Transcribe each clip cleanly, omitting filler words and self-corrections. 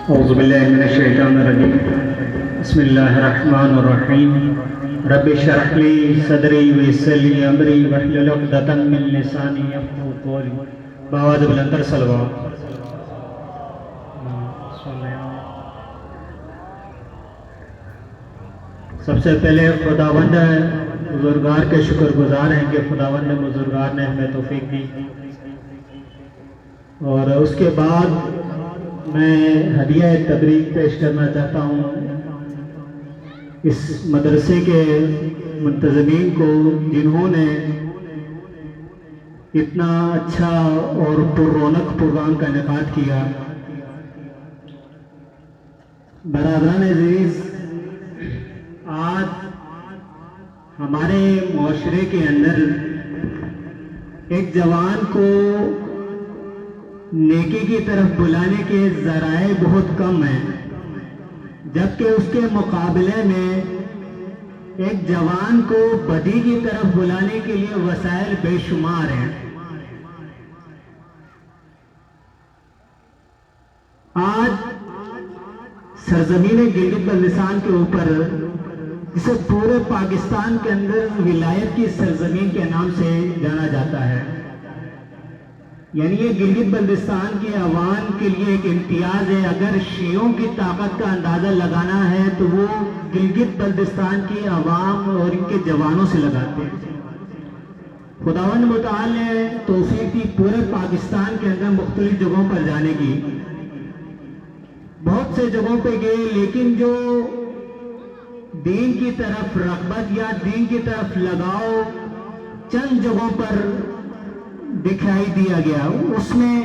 اعوذ باللہ من الشیطان الرجیم بسم اللہ الرحمن الرحیم رب اشرح لی صدری ویسر لی امری واحلل عقدۃ من لسانی یفقهوا قولی بآواز بلندر صلوات. سب سے پہلے خداوند بزرگار کے شکر گزار ہیں کہ خداوند بزرگار نے ہمیں توفیق دی، اور اس کے بعد میں ہدیہ تبریک پیش کرنا چاہتا ہوں اس مدرسے کے منتظمین کو، جنہوں نے اتنا اچھا اور پر رونق پروگرام کا انعقاد کیا. برادران عزیز، آج ہمارے معاشرے کے اندر ایک جوان کو نیکی کی طرف بلانے کے ذرائع بہت کم ہیں، جبکہ اس کے مقابلے میں ایک جوان کو بدی کی طرف بلانے کے لیے وسائل بے شمار ہیں. آج سرزمین گلگت بلتستان کے اوپر، جسے پورے پاکستان کے اندر ولایت کی سرزمین کے نام سے جانا جاتا ہے، یعنی یہ گلگت بلتستان کے عوام کے لیے ایک امتیاز ہے. اگر شیعوں کی طاقت کا اندازہ لگانا ہے تو وہ گلگت بلتستان کی عوام اور ان کے جوانوں سے لگاتے ہیں. خداوند متعال نے توفیق دی پورے پاکستان کے اندر مختلف جگہوں پر جانے کی. بہت سے جگہوں پہ گئے، لیکن جو دین کی طرف رغبت یا دین کی طرف لگاؤ چند جگہوں پر دکھائی دیا گیا. اس میں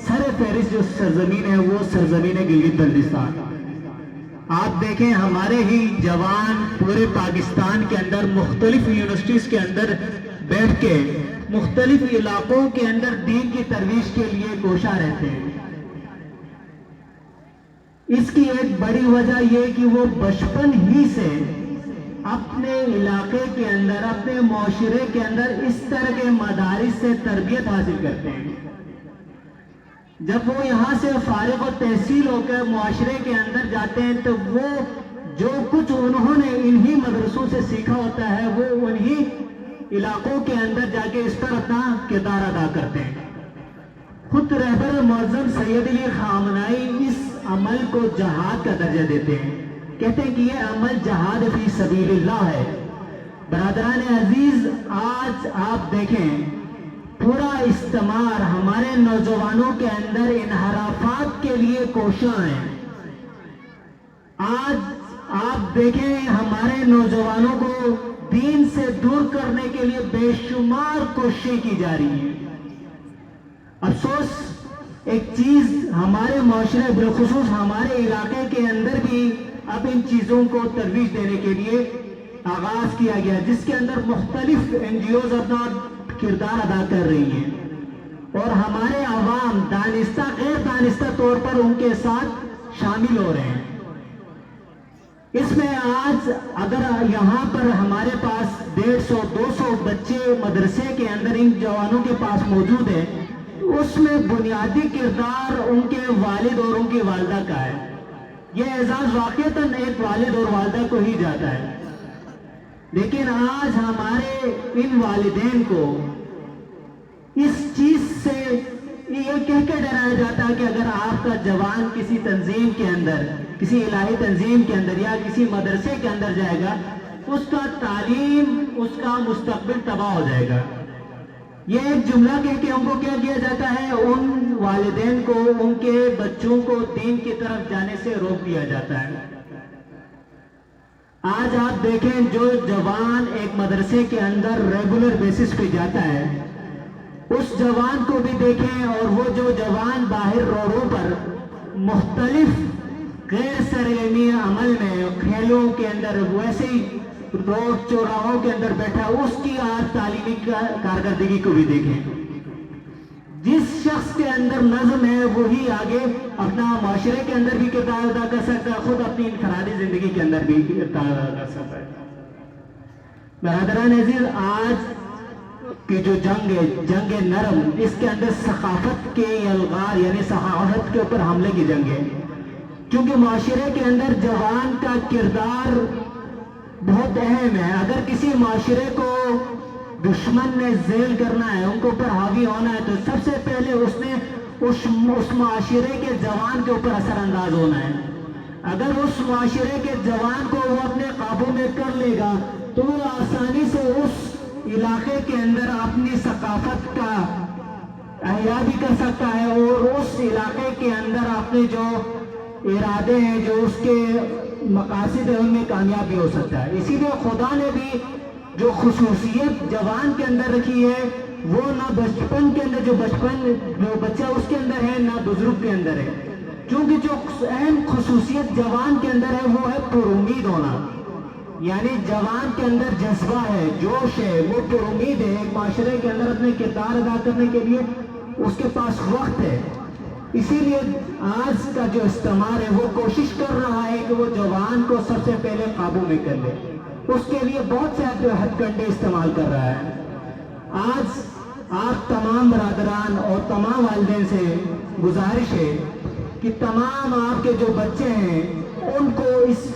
سر فہرست جو سرزمین ہے وہ سرزمین گلگت بلتستان. آپ دیکھیں، ہمارے ہی جوان پورے پاکستان کے اندر مختلف یونیورسٹیز کے اندر بیٹھ کے مختلف علاقوں کے اندر دین کی ترویج کے لیے کوشاں رہتے ہیں. اس کی ایک بڑی وجہ یہ کہ وہ بچپن ہی سے اپنے علاقے کے اندر، اپنے معاشرے کے اندر اس طرح کے مدارس سے تربیت حاصل کرتے ہیں. جب وہ یہاں سے فارغ و تحصیل ہو کر معاشرے کے اندر جاتے ہیں تو وہ جو کچھ انہوں نے انہی مدرسوں سے سیکھا ہوتا ہے وہ انہی علاقوں کے اندر جا کے اس پر اپنا کردار ادا کرتے ہیں. خود رہبر معظم سید علی خامنائی اس عمل کو جہاد کا درجہ دیتے ہیں، کہتے ہیں کہ یہ عمل جہاد فی سبیل اللہ ہے. برادران عزیز، آج آپ دیکھیں پورا استعمار ہمارے نوجوانوں کے اندر انحرافات کے لیے کوشاں ہیں. آج آپ دیکھیں ہمارے نوجوانوں کو دین سے دور کرنے کے لیے بے شمار کوششیں کی جا رہی ہیں. افسوس ایک چیز ہمارے معاشرے بالخصوص ہمارے علاقے کے اندر بھی اب ان چیزوں کو ترویج دینے کے لیے آغاز کیا گیا، جس کے اندر مختلف NGOs اپنا کردار ادا کر رہی ہیں، اور ہمارے عوام دانستہ غیر دانستہ طور پر ان کے ساتھ شامل ہو رہے ہیں. اس میں آج اگر یہاں پر ہمارے پاس 150-200 بچے مدرسے کے اندر ان جوانوں کے پاس موجود ہیں، اس میں بنیادی کردار ان کے والد اور ان کی والدہ کا ہے. یہ اعزاز واقعتاً ایک والد اور والدہ کو ہی جاتا ہے، لیکن آج ہمارے ان والدین کو اس چیز سے یہ کہہ کے ڈرایا جاتا ہے کہ اگر آپ کا جوان کسی تنظیم کے اندر، کسی الہی تنظیم کے اندر یا کسی مدرسے کے اندر جائے گا، اس کا تعلیم، اس کا مستقبل تباہ ہو جائے گا. یہ ایک جملہ کہہ کے ان کو کیا کیا جاتا ہے، ان والدین کو، ان کے بچوں کو دین کی طرف جانے سے روک دیا جاتا ہے. آج آپ دیکھیں جو جوان ایک مدرسے کے اندر ریگولر بیسس پہ جاتا ہے، اس جوان کو بھی دیکھیں، اور وہ جو جوان باہر روڈوں پر مختلف غیر سرگرمی عمل میں، کھیلوں کے اندر، ویسے ہی روڈ چوراہوں کے اندر بیٹھا، اس کی آج تعلیمی کارکردگی کو بھی دیکھیں. جس شخص کے اندر نظم ہے وہی آگے اپنا معاشرے کے اندر بھی کردار ادا کر سکتا ہے، خود اپنی انفرادی زندگی کے اندر بھی کردار ادا کر سکتا ہے. برادران عزیز، آج کی جو جنگ ہے، جنگ نرم، اس کے اندر ثقافت کے الغار یعنی ثقافت کے اوپر حملے کی جنگ ہے. چونکہ معاشرے کے اندر جوان کا کردار بہت اہم ہے. اگر کسی معاشرے کو دشمن نے ذیل کرنا ہے، ان کے اوپر حاوی ہونا ہے، تو سب سے پہلے اس نے اس معاشرے کے جوان کے اوپر اثر انداز ہونا ہے. اگر اس معاشرے کے جوان کو وہ اپنے قابو میں کر لے گا تو وہ آسانی سے اس علاقے کے اندر اپنی ثقافت کا احیا بھی کر سکتا ہے اور اس علاقے کے اندر اپنے جو ارادے ہیں، جو اس کے مقاصد ہیں، ان میں کامیاب بھی ہو سکتا ہے. اسی لیے خدا نے بھی جو خصوصیت جوان کے اندر رکھی ہے وہ نہ بچپن کے اندر جو بچہ اس کے اندر ہے، نہ بزرگ کے اندر ہے. کیونکہ جو اہم خصوصیت جوان کے اندر ہے وہ ہے پر امید ہونا. یعنی جوان کے اندر جذبہ ہے، جوش ہے، وہ پر امید ہے. ایک معاشرے کے اندر اپنے کردار ادا کرنے کے لیے اس کے پاس وقت ہے. اسی لیے آج کا جو استعمار ہے وہ کوشش کر رہا ہے کہ وہ جوان کو سب سے پہلے قابو میں کر لے. اس کے لیے بہت سے ہتھ کنڈے استعمال کر رہا ہے. آج آپ تمام برادران اور تمام والدین سے گزارش ہے کہ تمام آپ کے جو بچے ہیں ان کو اس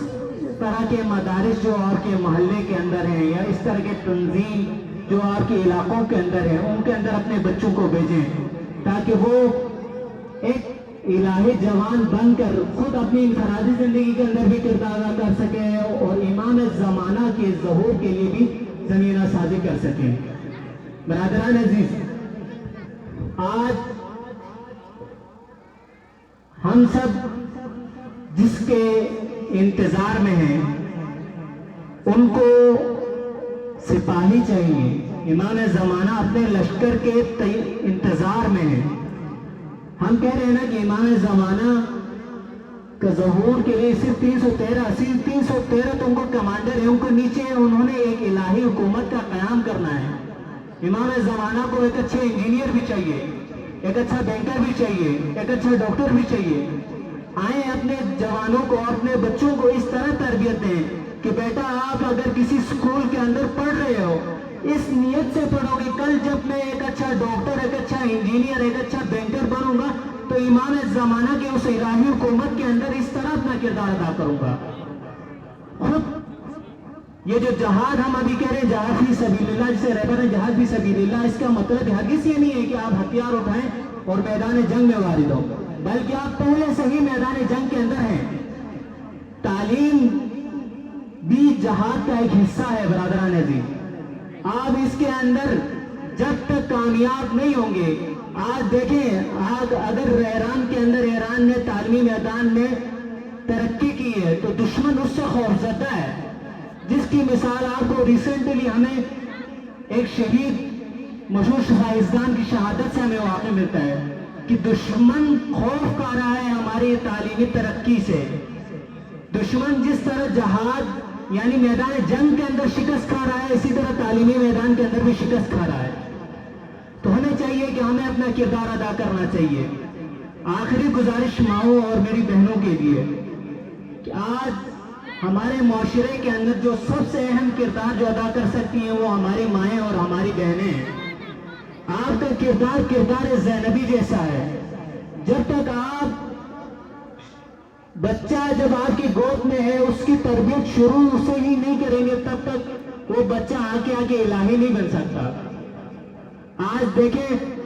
طرح کے مدارس جو آپ کے محلے کے اندر ہیں یا اس طرح کے تنظیم جو آپ کے علاقوں کے اندر ہیں ان کے اندر اپنے بچوں کو بھیجیں تاکہ وہ ایک الہی جوان بن کر خود اپنی انفرادی زندگی کے اندر بھی کردار ادا کر سکے اور امام زمانہ کے ظہور کے لیے بھی زمینہ سازی کر سکیں. برادران عزیز، آج ہم سب جس کے انتظار میں ہیں ان کو سپاہی چاہیے. امام زمانہ اپنے لشکر کے انتظار میں ہیں. ہم کہہ رہے ہیں نا کہ امام زمانہ کا ظہور کے لیے صرف 313 تو ان کو کمانڈر ہے، ان کو نیچے انہوں نے ایک الہی حکومت کا قیام کرنا ہے. امام زمانہ کو ایک اچھے انجینئر بھی چاہیے، ایک اچھا بینکر بھی چاہیے، ایک اچھا ڈاکٹر بھی چاہیے. آئیں اپنے جوانوں کو، اپنے بچوں کو اس طرح تربیت دیں کہ بیٹا آپ اگر کسی اسکول کے اندر پڑھ رہے ہو اس نیت سے پڑھو گے کل جب میں ایک اچھا ڈاکٹر، ایک اچھا انجینئر، ایک اچھا بینکر بنوں گا تو امام زمانہ کے اس الہی حکومت کے اندر اس طرح اپنا کردار ادا کروں گا. خود یہ جو جہاد ہم ابھی کہہ رہے ہیں جہاد فی سبیل اللہ، جسے رہبر ہے جہاد فی سبیل اللہ، اس کا مطلب ہرگز یہ نہیں ہے کہ آپ ہتھیار اٹھائیں اور میدان جنگ میں وارد ہو، بلکہ آپ پہلے سے ہی میدان جنگ کے اندر ہیں. تعلیم بھی جہاد کا ایک حصہ ہے برادران عزیز. آپ اس کے اندر جب تک کامیاب نہیں ہوں گے، آج دیکھیں اگر ایران کے اندر ایران نے تعلیمی میدان میں ترقی کی ہے تو دشمن اس سے خوفزدہ ہے. جس کی مثال آپ کو ریسنٹلی ہمیں ایک شہید مشہور سائنسدان کی شہادت سے ہمیں واقع ملتا ہے کہ دشمن خوف کھا رہا ہے ہماری تعلیمی ترقی سے. دشمن جس طرح جہاد یعنی میدان جنگ کے اندر شکست کھا رہا ہے اسی طرح تعلیمی میدان کے اندر بھی شکست کھا رہا ہے. تو ہمیں چاہیے کہ ہمیں اپنا کردار ادا کرنا چاہیے. آخری گزارش ماؤں اور میری بہنوں کے لیے کہ آج ہمارے معاشرے کے اندر جو سب سے اہم کردار جو ادا کر سکتی ہیں وہ ہماری مائیں اور ہماری بہنیں ہیں. آپ کا کردار زینبی جیسا ہے. جب تک آپ بچہ جب آپ کی گود میں ہے اس کی تربیت شروع سے ہی نہیں کریں گے تب تک وہ بچہ آگے الہی نہیں بن سکتا. آج دیکھیں